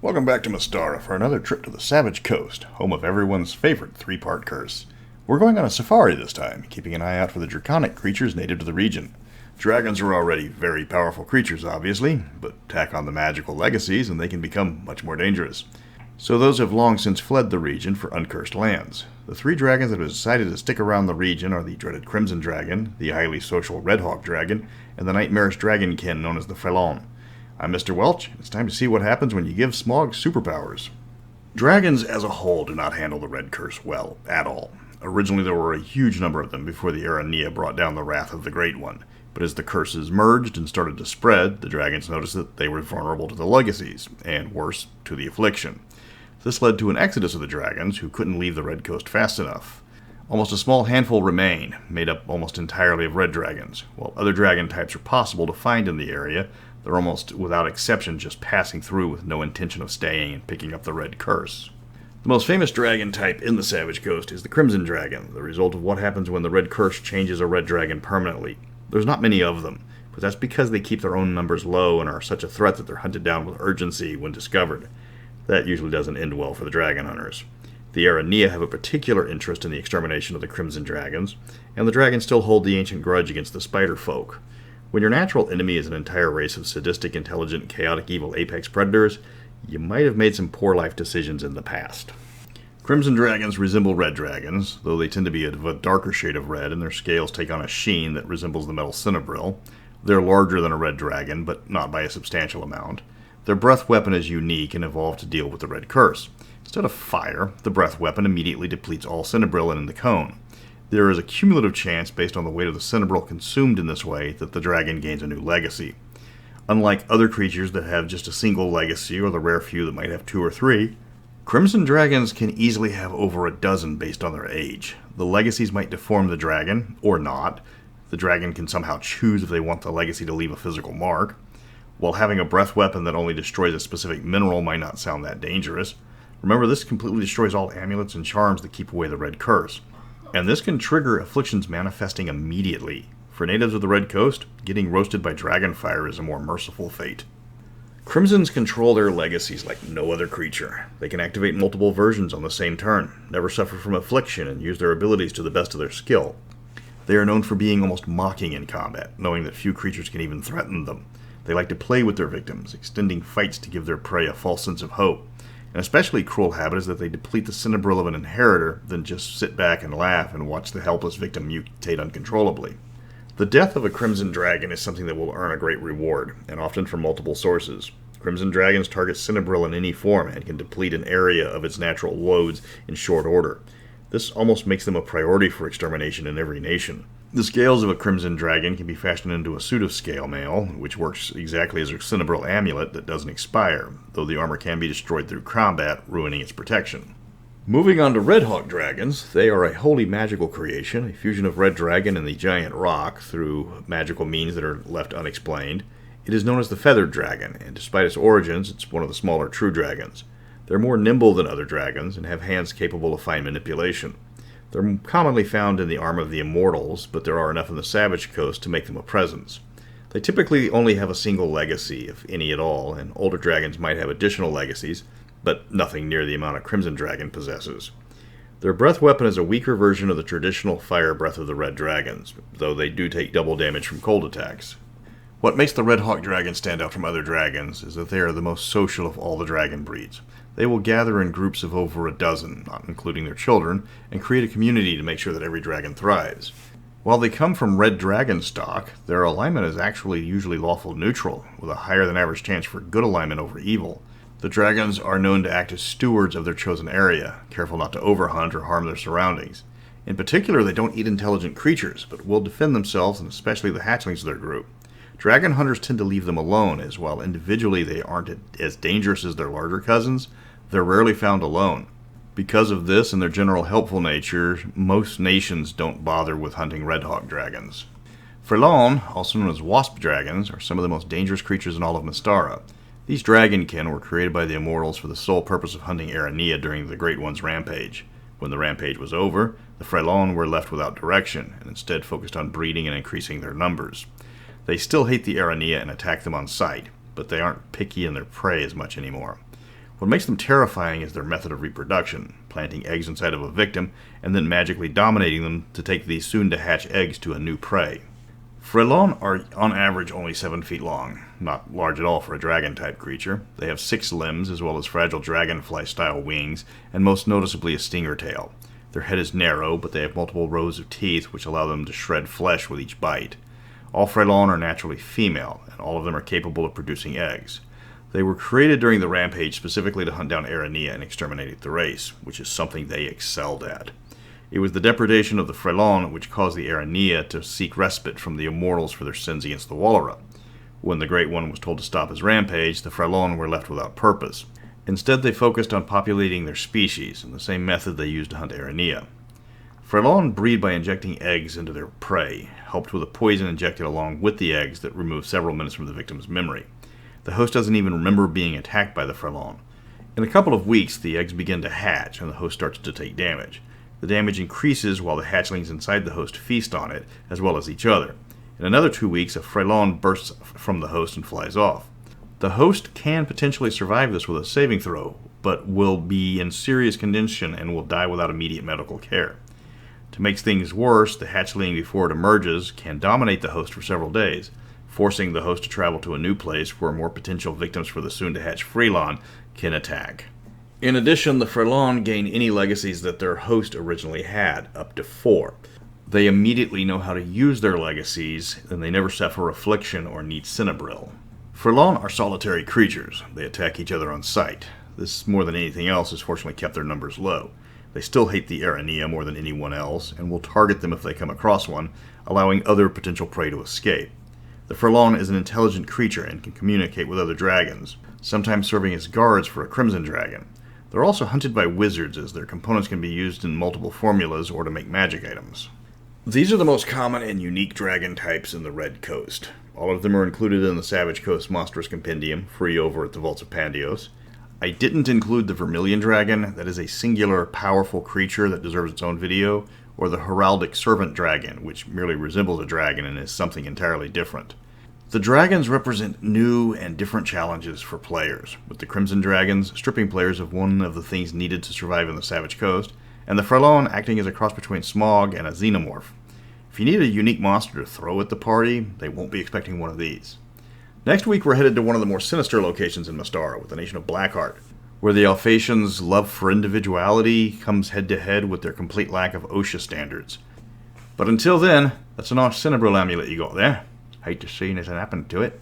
Welcome back to Mystara for another trip to the Savage Coast, home of everyone's favorite three-part curse. We're going on a safari this time, keeping an eye out for the draconic creatures native to the region. Dragons are already very powerful creatures, obviously, but tack on the magical legacies and they can become much more dangerous. So those have long since fled the region for uncursed lands. The three dragons that have decided to stick around the region are the dreaded Crimson Dragon, the highly social Red Hog Dragon, and the nightmarish dragonkin known as the Frelon. I'm Mr. Welch. It's time to see what happens when you give Smog superpowers. Dragons as a whole do not handle the Red Curse well, at all. Originally there were a huge number of them before the Nia brought down the wrath of the Great One. But as the curses merged and started to spread, the dragons noticed that they were vulnerable to the legacies, and worse, to the affliction. This led to an exodus of the dragons, who couldn't leave the Red Coast fast enough. Almost a small handful remain, made up almost entirely of red dragons. While other dragon types are possible to find in the area, they're almost without exception just passing through with no intention of staying and picking up the Red Curse. The most famous dragon type in the Savage Coast is the Crimson Dragon, the result of what happens when the Red Curse changes a red dragon permanently. There's not many of them, but that's because they keep their own numbers low and are such a threat that they're hunted down with urgency when discovered. That usually doesn't end well for the dragon hunters. The Nia have a particular interest in the extermination of the Crimson Dragons, and the dragons still hold the ancient grudge against the Spider Folk. When your natural enemy is an entire race of sadistic, intelligent, chaotic, evil apex predators, you might have made some poor life decisions in the past. Crimson dragons resemble red dragons, though they tend to be of a darker shade of red, and their scales take on a sheen that resembles the metal cinnabril. They're larger than a red dragon, but not by a substantial amount. Their breath weapon is unique and evolved to deal with the Red Curse. Instead of fire, the breath weapon immediately depletes all cinnabril in the cone. There is a cumulative chance, based on the weight of the cinnabril consumed in this way, that the dragon gains a new legacy. Unlike other creatures that have just a single legacy, or the rare few that might have 2 or 3, Crimson Dragons can easily have over a dozen based on their age. The legacies might deform the dragon, or not. The dragon can somehow choose if they want the legacy to leave a physical mark. While having a breath weapon that only destroys a specific mineral might not sound that dangerous, remember this completely destroys all amulets and charms that keep away the Red Curse. And this can trigger afflictions manifesting immediately. For natives of the Red Coast, getting roasted by dragon fire is a more merciful fate. Crimsons control their legacies like no other creature. They can activate multiple versions on the same turn, never suffer from affliction, and use their abilities to the best of their skill. They are known for being almost mocking in combat, knowing that few creatures can even threaten them. They like to play with their victims, extending fights to give their prey a false sense of hope. An especially cruel habit is that they deplete the cinnabril of an inheritor, then just sit back and laugh and watch the helpless victim mutate uncontrollably. The death of a Crimson Dragon is something that will earn a great reward, and often from multiple sources. Crimson Dragons target cinnabril in any form and can deplete an area of its natural loads in short order. This almost makes them a priority for extermination in every nation. The scales of a Crimson Dragon can be fashioned into a suit of scale mail, which works exactly as a cinnabril amulet that doesn't expire, though the armor can be destroyed through combat, ruining its protection. Moving on to Red Hog Dragons, they are a wholly magical creation, a fusion of Red Dragon and the Giant Rock through magical means that are left unexplained. It is known as the Feathered Dragon, and despite its origins, it's one of the smaller true dragons. They're more nimble than other dragons and have hands capable of fine manipulation. They're commonly found in the arm of the Immortals, but there are enough in the Savage Coast to make them a presence. They typically only have a single legacy, if any at all, and older dragons might have additional legacies, but nothing near the amount a Crimson Dragon possesses. Their breath weapon is a weaker version of the traditional fire breath of the Red Dragons, though they do take double damage from cold attacks. What makes the Red Hog Dragon stand out from other dragons is that they are the most social of all the dragon breeds. They will gather in groups of over a dozen, not including their children, and create a community to make sure that every dragon thrives. While they come from red dragon stock, their alignment is actually usually lawful neutral, with a higher than average chance for good alignment over evil. The dragons are known to act as stewards of their chosen area, careful not to overhunt or harm their surroundings. In particular, they don't eat intelligent creatures, but will defend themselves and especially the hatchlings of their group. Dragon hunters tend to leave them alone, as while individually they aren't as dangerous as their larger cousins, they're rarely found alone. Because of this and their general helpful nature, most nations don't bother with hunting red hog dragons. Frelon, also known as wasp dragons, are some of the most dangerous creatures in all of Mystara. These dragonkin were created by the Immortals for the sole purpose of hunting Nia during the Great One's rampage. When the rampage was over, the Frelon were left without direction, and instead focused on breeding and increasing their numbers. They still hate the Nia and attack them on sight, but they aren't picky in their prey as much anymore. What makes them terrifying is their method of reproduction, planting eggs inside of a victim and then magically dominating them to take these soon-to-hatch eggs to a new prey. Frelon are on average only 7 feet long, not large at all for a dragon-type creature. They have 6 limbs as well as fragile dragonfly-style wings, and most noticeably a stinger tail. Their head is narrow, but they have multiple rows of teeth which allow them to shred flesh with each bite. All Frelon are naturally female, and all of them are capable of producing eggs. They were created during the Rampage specifically to hunt down Aranea and exterminate the race, which is something they excelled at. It was the depredation of the Frelon which caused the Aranea to seek respite from the Immortals for their sins against the Wallara. When the Great One was told to stop his rampage, the Frelon were left without purpose. Instead, they focused on populating their species, in the same method they used to hunt Aranea. Frelon breed by injecting eggs into their prey, helped with a poison injected along with the eggs that removed several minutes from the victim's memory. The host doesn't even remember being attacked by the Frelon. In a couple of weeks, the eggs begin to hatch, and the host starts to take damage. The damage increases while the hatchlings inside the host feast on it, as well as each other. In another 2 weeks, a Frelon bursts from the host and flies off. The host can potentially survive this with a saving throw, but will be in serious condition and will die without immediate medical care. To make things worse, the hatchling before it emerges can dominate the host for several days, forcing the host to travel to a new place where more potential victims for the soon-to-hatch Frelon can attack. In addition, the Frelon gain any legacies that their host originally had, up to 4. They immediately know how to use their legacies, and they never suffer affliction or need Cinebril. Frelon are solitary creatures. They attack each other on sight. This, more than anything else, has fortunately kept their numbers low. They still hate the Aranea more than anyone else, and will target them if they come across one, allowing other potential prey to escape. The Frelon is an intelligent creature and can communicate with other dragons, sometimes serving as guards for a crimson dragon. They're also hunted by wizards, as their components can be used in multiple formulas or to make magic items. These are the most common and unique dragon types in the Red Coast. All of them are included in the Savage Coast Monstrous Compendium, free over at the Vaults of Pandios. I didn't include the Vermilion Dragon, that is a singular, powerful creature that deserves its own video, or the Heraldic Servant Dragon, which merely resembles a dragon and is something entirely different. The dragons represent new and different challenges for players, with the Crimson Dragons stripping players of one of the things needed to survive on the Savage Coast, and the Frelon acting as a cross between Smog and a Xenomorph. If you need a unique monster to throw at the party, they won't be expecting one of these. Next week we're headed to one of the more sinister locations in Mystara, with the nation of Blackheart, where the Alphatians' love for individuality comes head-to-head with their complete lack of OSHA standards. But until then, that's a nice Cinebril amulet you got there. Hate to see anything happen to it.